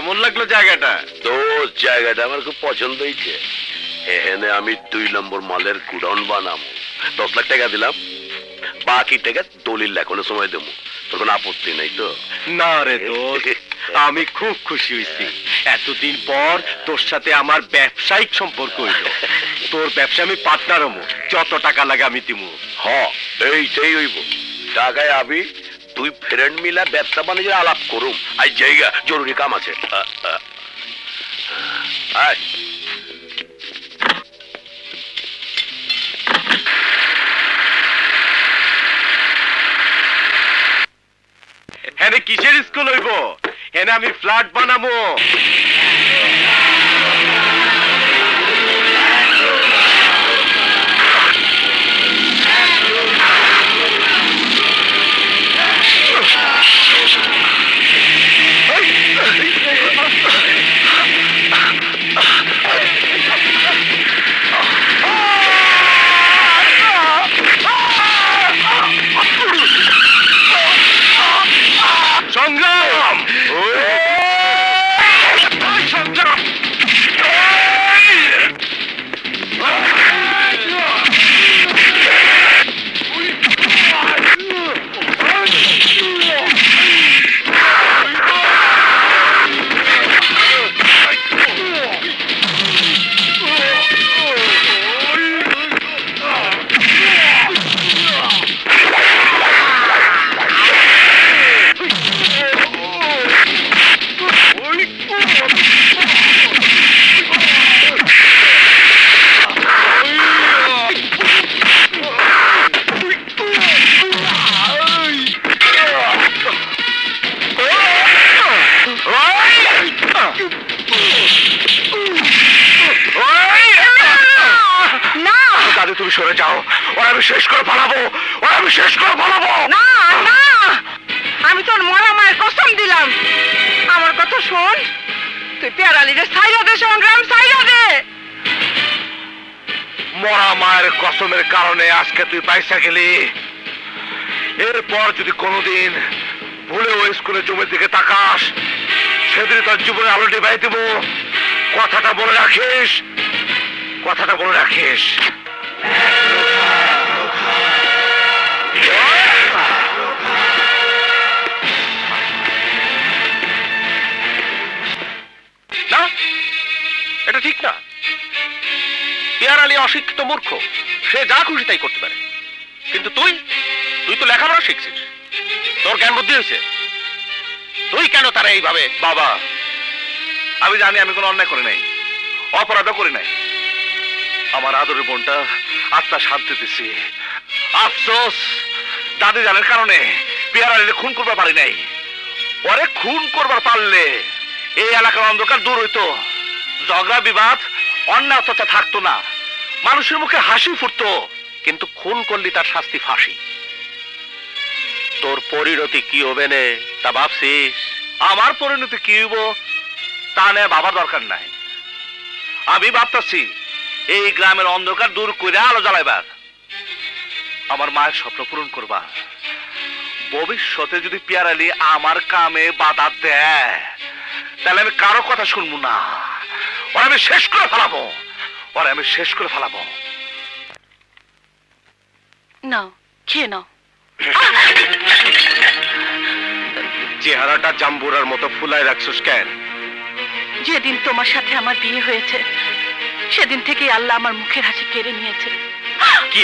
কেমন লাগলো জায়গাটা? তো জায়গাটা আমার খুব পছন্দ হয়েছে। এখানে আমি 2 নম্বর মালের গুডাউন বানাবো। 10 লাখ টাকা দিলাম, বাকি টাকা দলিল লেখনের সময় দেবো। তোর কোনো আপত্তি নেই তো? না রে দোস্ত, আমি খুব খুশি হয়েছি। এতদিন পর তোর সাথে আমার ব্যবসায়িক সম্পর্ক হইল। তোর ব্যবসা আমি পার্টনার হবো, যত টাকা লাগে আমি দিব। এইটাই হইব। টাকায় আবি 2 ফ্রেন্ড মিলা ব্যবসা বাণিজ্যের আলাপ করুম। আজ জায়গা জরুরি কাম আছে। হ্যাঁ, কিসের স্কুল হইব? হ্যাঁ, আমি ফ্ল্যাট বানাবো। সংগ্রাম! সংগ্রাম! তুমি সরে যাও, ওরা আমি শেষ করে ফেলাবো, ওরা আমি শেষ করে ফেলাবো। না না, আমি তোর মরা মায়ের কসম দিলাম, আমার কথা শোন। তুই পেয়ারালিরে ছাইরা দে সংগ্রাম, ছাইরা দে। মরা মায়ের কসমের কারণে আজকে তুই পয়সা গেলি। এরপর যদি কোনোদিন ভুলে ওই স্কুলের জমির দিকে তাকাস, সেদিন তোর জীবনে আলো ডিবাই দেব। কথাটা বলে রাখিস, কথাটা বলে রাখিস। না, এটা ঠিক না। পেয়ারালি অশিক্ষিত মূর্খ, সে যা খুশি তাই করতে পারে। কিন্তু তুই তো লেখাপড়া শিখছিস, তোর জ্ঞান বুদ্ধি হয়েছে। তুই কেন তারা এইভাবে? বাবা, আমি জানি আমি কোনো অন্যায় করি নাই, অপরাধও করি নাই। আমার আদরের বোনটা আত্মা শান্তি দিছি। আফসোস, দাদি জানের কারণে পেয়ারালিরে খুন করবার পারি নাই। ওরে খুন করবার পারলে এই এলাকার অন্ধকার দূর হইতো, ঝগড়া বিবাদ অন্যায় অত্যাচার থাকতো না, মানুষের মুখে হাসি ফুটতো। কিন্তু খুন করলি তার শাস্তি ফাঁসি। তোর পরিণতি কি হবে নে তা ভাবছিস? আমার পরিণতি কি হইব তা নিয়ে ভাবার দরকার নাই। আমি ভাবতেছি এই গ্রামের অন্ধকার দূর করে আলো জ্বালাইবার, আমার মায়ের স্বপ্ন পূরণ করবা। ভবিষ্যতে যদি পেয়ারালি আমার কামে বাধা দেয়, তাহলে আমি কারো কথা শুনবো না। ওরা আমি শেষ করে ফেলাবো, ওরা আমি শেষ করে ফেলাবো। নাও, খেয়ে নাও। চেহারাটা জাম্বুরার মতো ফুলায় রাখছিস কেন? যেদিন তোমার সাথে আমার বিয়ে হয়েছে, সেদিন থেকে আল্লাহ আমার মুখের হাসি কেড়ে নিয়েছে। কি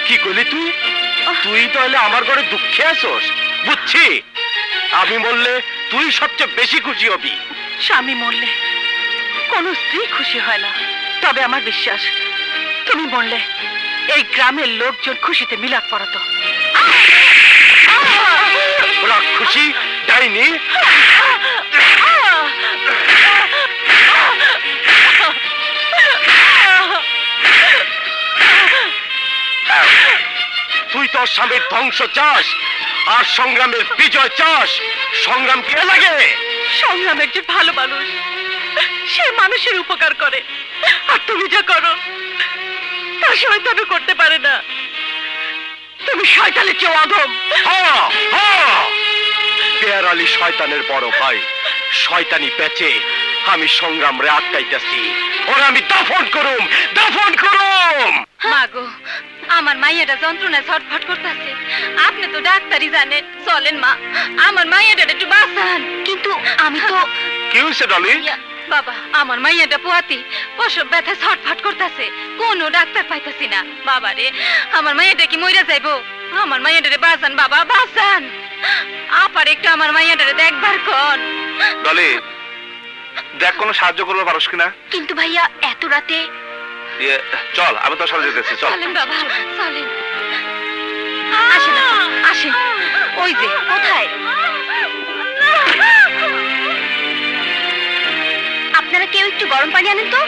কি করলি তুই? তুই তাহলে আমার ঘরে দুঃখে আছোস? বুঝছি, আমি বললে তুই সবচেয়ে বেশি খুশি হবি। স্বামী মরলে কোন স্ত্রী খুশি হয় না, তবে আমার বিশ্বাস তুমি মরলে এই গ্রামের লোকজন খুশিতে মিলাদ পড়াতো। ওরা খুশি যায়নি? তুই তোর স্বামীর ধ্বংস চাস আর সংগ্রামের বিজয় চাস। সংগ্রাম কে লাগে? সংগ্রাম একজন ভালো মানুষ, সে মানুষের উপকার করে। আর তুমি যা করো তা শয়তানও করতে পারে না। তুমি শয়তানের চেয়ে অধম। পেয়ারালি শয়তানের বড় ভাই, শয়তানি পেঁচে আমি সংগ্রামরে আটকাইতেছি। ওরা আমি দাফন করুম, দাফন করুম। মাগো, আমার মাইয়াটা যন্ত্রণায় ছটফট করতেছে। আপনি তো ডাক্তারই জানেন, চলেন মা, আমার মাইয়াটা একটু বাঁচান। কিন্তু আমি তো কি হয়েছে ডলি? বাবা, আমার মাইয়াটা পোয়াতি প্রসব ব্যথায় ছটফট করতেছে, কোনো ডাক্তার পাইতাছি না। বাবা রে, আমার মাইয়াটা কি মইরা যাইবো? আমার মাইয়াটারে বাঁচান বাবা, বাঁচান। আপার একটু আমার মাইয়াটারে দেখবার কর। ডলি, দেখ কোনো সাহায্য করবে পারস কিনা। কিন্তু ভাইয়া এত রাতে চল, আমি তোর সাথে যেতেছি, চল। চলেন বাবা, চলেন। আসেন আসেন। ওই যে কোথায়? আপনারা কেউ একটু গরম পানি আনেন তো।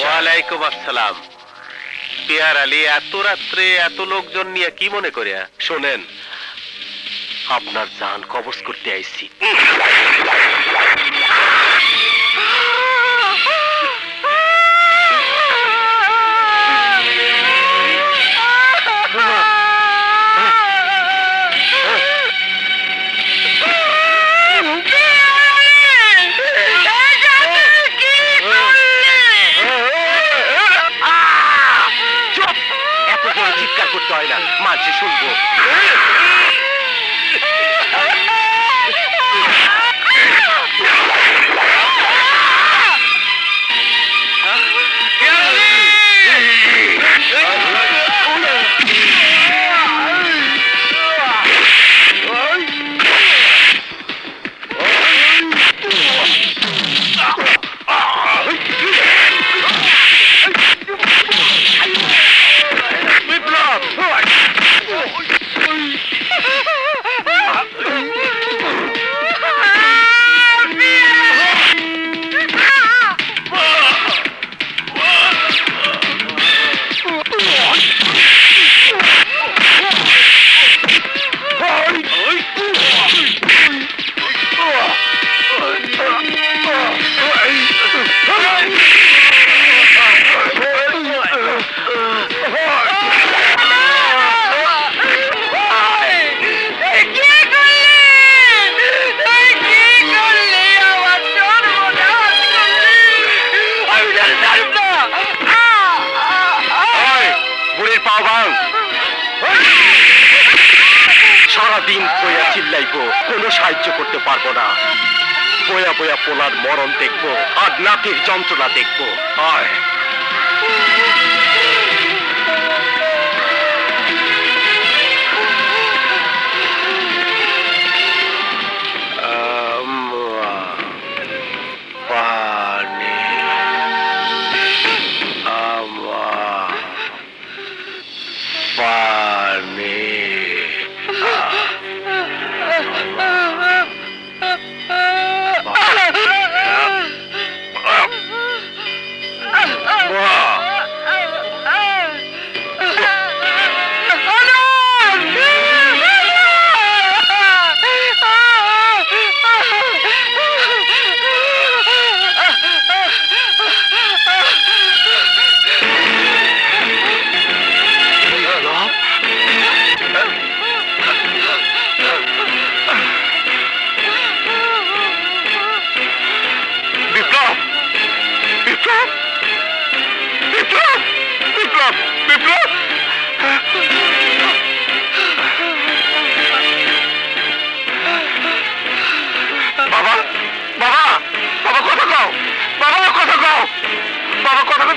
ওয়ালাইকুম আসসালাম। পিয়ার আলী, এত রাত্রে এত লোকজন নিয়ে কি মনে করিয়া? শোনেন, আপনার জান কবজ করতে আইছি। চিৎকার করতে হয় না, মাঝে শুনবো। সারাদিন বইয়া চিল্লাইবো, কোনো সাহায্য করতে পারবো না। বয়া বয়া পোলার মরণ দেখবো আর নাতির যন্ত্রণা দেখবো। আয়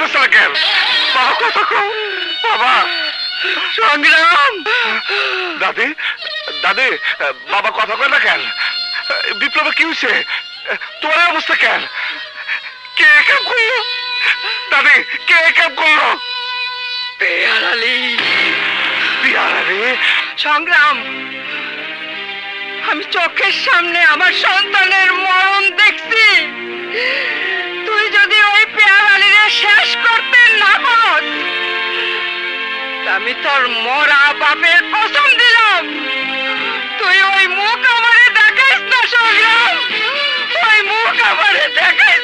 বলতেছে না কেন? বাবা কথা কও বাবা। সংগ্রাম, দাদি দাদি, বাবা কথা কয় না কেন? বিপ্লবে কি হয়েছে? তোমার এই অবস্থা কেন? কে কাম করলো? দাদি কে কাম করলো? পেয়ার আলী। পিয়ারে সংগ্রাম, আমি চোখের সামনে আমার সন্তানের মরণ দেখছি। তুই যদি ওই পেয়ার আলীরে শেষ করতে না পার, আমি তোর মরা বাপের কসম দিলাম, তুই ওই মুখ আমারে দেখাইস না সংগ্রাম, ওই মুখ আমারে দেখাইস